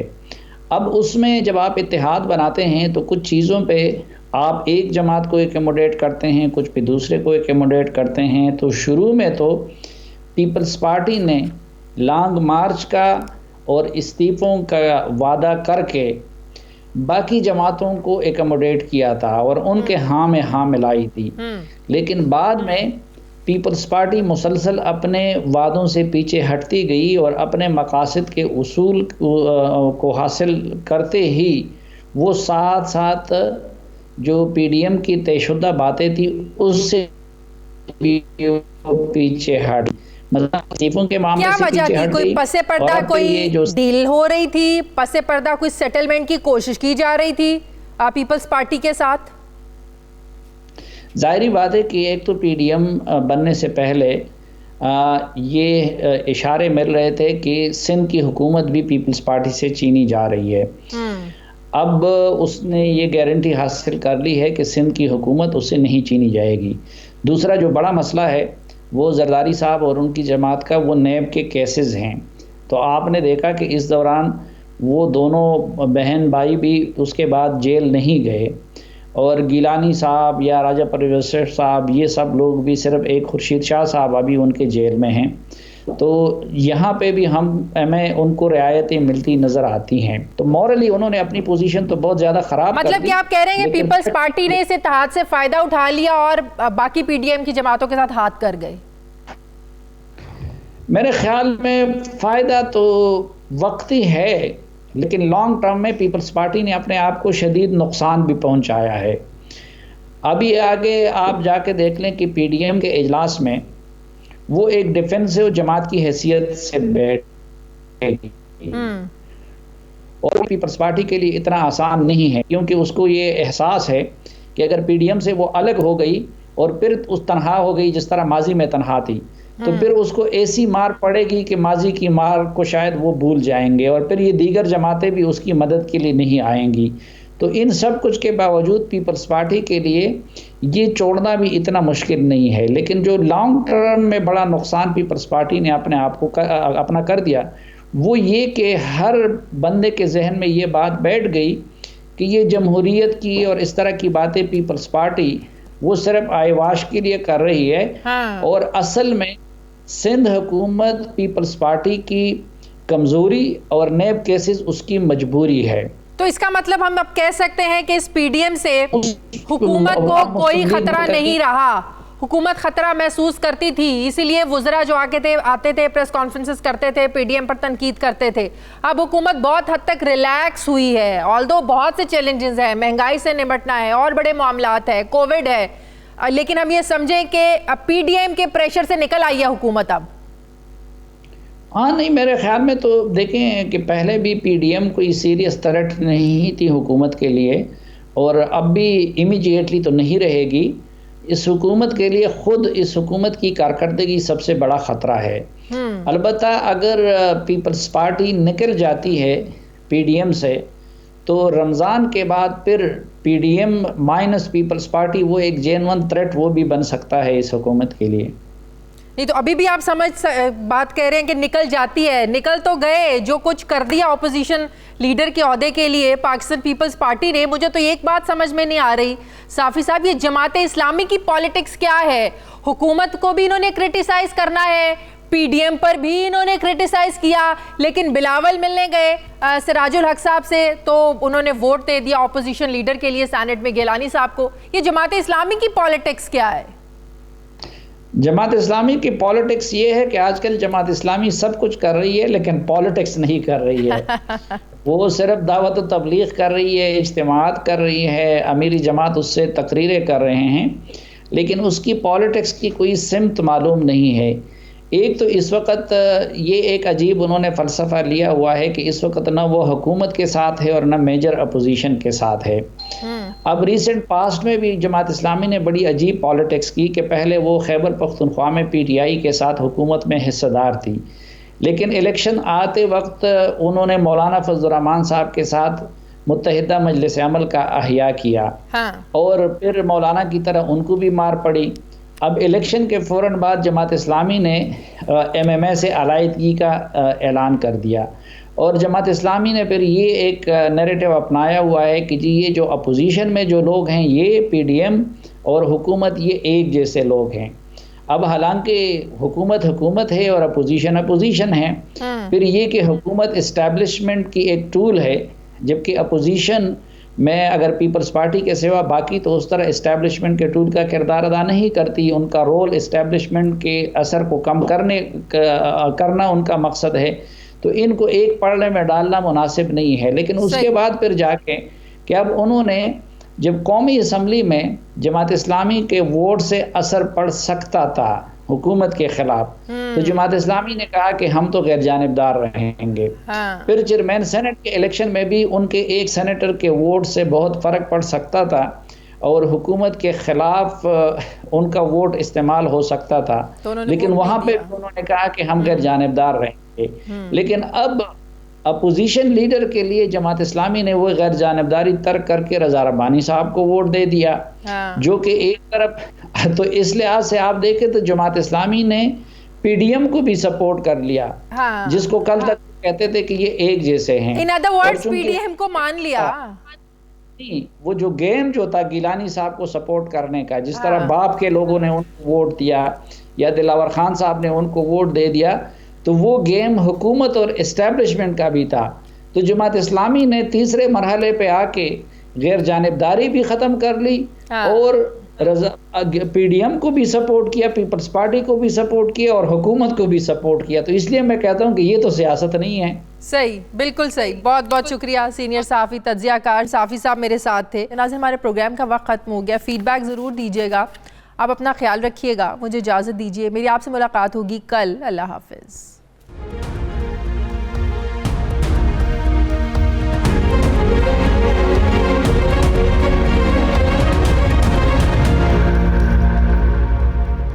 अब उसमें जब आप इत्तेहाद बनाते हैं तो कुछ चीज़ों पे आप एक जमात को एकमोडेट करते हैं, कुछ पे दूसरे को एकमोडेट करते हैं। तो शुरू में तो पीपल्स पार्टी ने लॉन्ग मार्च का और इस्तीफ़ों का वादा करके बाकी जमातों को एकमोडेट किया था और उनके हाँ में हाँ मिलाई थी, लेकिन बाद में पीपल्स पार्टी मुसलसल अपने वादों से पीछे हटती गई और अपने मकासद के उसूल को हासिल करते ही वो साथ साथ जो पीडीएम की तयशुदा बातें थी उससे पीछे हट, मतलब के मामले क्या से वजह पीछे थी? हट कोई गई। पसे पर्दा कोई जो डील हो रही थी, पसे पर्दा कोई सेटलमेंट की कोशिश की जा रही थी पीपल्स पार्टी के साथ? जाहिर बात है कि एक तो पीडीएम बनने से पहले ये इशारे मिल रहे थे कि सिंध की हुकूमत भी पीपल्स पार्टी से चीनी जा रही है। अब उसने ये गारंटी हासिल कर ली है कि सिंध की हुकूमत उससे नहीं चीनी जाएगी। दूसरा जो बड़ा मसला है वो जरदारी साहब और उनकी जमात का वो नैब के केसेस हैं। तो आपने देखा कि इस दौरान वो दोनों बहन भाई भी उसके बाद जेल नहीं गए और गिलानी साहब या राजा परवेज साहब ये सब लोग भी, सिर्फ एक खुर्शीद शाह साहब अभी उनके जेल में हैं। तो यहाँ पे भी हमें उनको रियायतें मिलती नज़र आती हैं। तो मॉरली उन्होंने अपनी पोजीशन तो बहुत ज़्यादा ख़राब मतलब कि आप कह रहे हैं कि पीपल्स पार्टी ने इस इत्तेहाद से फ़ायदा उठा लिया और बाकी पीडीएम की जमातों के साथ हाथ कर गए? मेरे ख्याल में फ़ायदा तो वक्ती है, लेकिन लॉन्ग टर्म में पीपल्स पार्टी ने अपने आप को शदीद नुकसान भी पहुंचाया है। अभी आगे आप जाके देख लें कि पीडीएम के इजलास में वो एक डिफेंसिव जमात की हैसियत से बैठेगी और पीपल्स पार्टी के लिए इतना आसान नहीं है, क्योंकि उसको ये एहसास है कि अगर पीडीएम से वो अलग हो गई और फिर उस तनहा हो गई जिस तरह माजी में तनहा थी, तो फिर उसको ऐसी मार पड़ेगी कि माजी की मार को शायद वो भूल जाएंगे और फिर ये दीगर जमातें भी उसकी मदद के लिए नहीं आएंगी। तो इन सब कुछ के बावजूद पीपल्स पार्टी के लिए ये छोड़ना भी इतना मुश्किल नहीं है। लेकिन जो लॉन्ग टर्म में बड़ा नुकसान पीपल्स पार्टी ने अपने आप को अपना कर दिया वो ये कि हर बंदे के जहन में ये बात बैठ गई कि ये जमहूरियत की और इस तरह की बातें पीपल्स पार्टी वो सिर्फ आयवाश के लिए कर रही है और असल में सिंध हुकूमत पीपल्स पार्टी की कमज़ोरी और नैब केसेस उसकी मजबूरी है। तो इसका मतलब हम अब कह सकते हैं कि इस पीडीएम से हुकूमत को कोई खतरा नहीं रहा, हुकूमत खतरा महसूस करती थी, इसीलिए वुज़रा जो आते थे प्रेस कॉन्फ्रेंसेस करते थे, पीडीएम पर तनकीद करते थे। अब हुकूमत बहुत हद तक रिलैक्स हुई है, ऑल्दो बहुत से चैलेंजेस हैं, महंगाई से निपटना है और बड़े मामलात है, कोविड है, लेकिन हम ये समझें कि अब पीडीएम के प्रेशर से निकल आई है हुकूमत अब। हाँ, नहीं, मेरे ख्याल में तो देखें कि पहले भी पीडीएम कोई सीरियस थ्रेट नहीं थी हुकूमत के लिए और अब भी इमीडिएटली तो नहीं रहेगी। इस हुकूमत के लिए खुद इस हुकूमत की कारकर्दगी सबसे बड़ा ख़तरा है। अलबत्ता अगर पीपल्स पार्टी निकल जाती है पीडीएम से, तो रमज़ान के बाद फिर पीडीएम माइनस पीपल्स पार्टी वो एक जेन्युइन थ्रेट वो भी बन सकता है इस हुकूमत के लिए। नहीं तो अभी भी आप बात कह रहे हैं कि निकल जाती है, निकल तो गए, जो कुछ कर दिया ऑपोजिशन लीडर के ओहदे के लिए पाकिस्तान पीपल्स पार्टी ने। मुझे तो एक बात समझ में नहीं आ रही साफ़ी साहब, ये जमात इस्लामी की पॉलिटिक्स क्या है? हुकूमत को भी इन्होंने क्रिटिसाइज करना है, पीडीएम पर भी इन्होंने क्रिटिसाइज किया, लेकिन बिलावल मिलने गए सिराजुल हक साहब से तो उन्होंने वोट दे दिया ऑपोजिशन लीडर के लिए सेनेट में गिलानी साहब को। ये जमात इस्लामी की पॉलिटिक्स क्या है? जमात इस्लामी की पॉलिटिक्स ये है कि आजकल जमात इस्लामी सब कुछ कर रही है लेकिन पॉलिटिक्स नहीं कर रही है। वो सिर्फ दावत व तबलीग कर रही है, इज्तिमात कर रही है, अमीरी जमात उससे तकरीरें कर रहे हैं, लेकिन उसकी पॉलिटिक्स की कोई सिमत मालूम नहीं है। एक तो इस वक्त ये एक अजीब उन्होंने फ़लसफ़ा लिया हुआ है कि इस वक्त ना वो हुकूमत के साथ है और ना मेजर अपोजिशन के साथ है। अब रिसेंट पास्ट में भी जमात इस्लामी ने बड़ी अजीब पॉलिटिक्स की कि पहले वो खैबर पख्तूनख्वा में पीटीआई के साथ हुकूमत में हिस्सेदार थी, लेकिन इलेक्शन आते वक्त उन्होंने मौलाना फजलुर रहमान साहब के साथ मुत्तहिदा मजलिस अमल का अहया किया। और फिर मौलाना की तरह उनको भी मार पड़ी। अब इलेक्शन के फ़ौरन बाद जमात इस्लामी ने एमएमए से अलाइदगी का ऐलान कर दिया और जमात इस्लामी ने फिर ये एक नैरेटिव अपनाया हुआ है कि जी ये जो अपोजिशन में जो लोग हैं ये पीडीएम और हुकूमत ये एक जैसे लोग हैं। अब हालांकि हुकूमत हुकूमत है और अपोजिशन अपोजिशन है। फिर ये कि हुकूमत इस्टेब्लिशमेंट की एक टूल है, जबकि अपोजिशन में अगर पीपल्स पार्टी के सिवा बाकी तो उस तरह इस्टेब्लिशमेंट के टूल का किरदार अदा नहीं करती। उनका रोल इस्टेब्लिशमेंट के असर को कम करना उनका मकसद है, तो इनको एक पड़े में डालना मुनासिब नहीं है। लेकिन उसके बाद फिर जाके कि अब उन्होंने जब कौमी असम्बली में जमात इस्लामी के वोट से असर पड़ सकता था हुकूमत के खिलाफ, तो जमात इस्लामी ने कहा कि हम तो गैर जानिबदार रहेंगे। फिर चेयरमैन सेनेट के इलेक्शन में भी उनके एक सेनेटर के वोट से बहुत फ़र्क पड़ सकता था और हुकूमत के खिलाफ उनका वोट इस्तेमाल हो सकता था, लेकिन वहाँ पे उन्होंने कहा कि हम गैर जानिबदार रहेंगे। लेकिन अब अपोजिशन लीडर के लिए जमात इस्लामी ने वो गैर जानिबदारी तर्क करके रज़ा रब्बानी साहब को वोट दे दिया, जो कि एक तरफ तो इस लिहाज से आप देखें तो जमात इस्लामी ने पीडीएम को भी सपोर्ट कर लिया, जिसको कल तक कहते थे कि ये एक जैसे हैं। इन अदर वर्ड्स पीडीएम को मान लिया। नहीं, वो जो गेम जो था गिलानी साहब को सपोर्ट करने का, जिस तरह बाप के लोगों ने उनको वोट दिया या दिलावर खान साहब ने उनको वोट दे दिया, तो वो गेम हुकूमत और इस्टेब्लिशमेंट का भी था। तो जमात इस्लामी ने तीसरे मरहले पे आके गैर जानिबदारी भी ख़त्म कर ली और पीडीएम को भी सपोर्ट किया, पीपल्स पार्टी को भी सपोर्ट किया और हुकूमत को भी सपोर्ट किया। तो इसलिए मैं कहता हूँ कि ये तो सियासत नहीं है। सही, बिल्कुल सही। बहुत बहुत शुक्रिया सीनियर साफ़ी तज्ज़ियाकार साफ़ी साहब मेरे साथ थे। नाज़रीन, हमारे प्रोग्राम का वक्त ख़त्म हो गया। फ़ीडबैक ज़रूर दीजिएगा। आप अपना ख्याल रखिएगा। मुझे इजाज़त दीजिए, मेरी आपसे मुलाकात होगी कल। अल्लाह हाफ़िज़।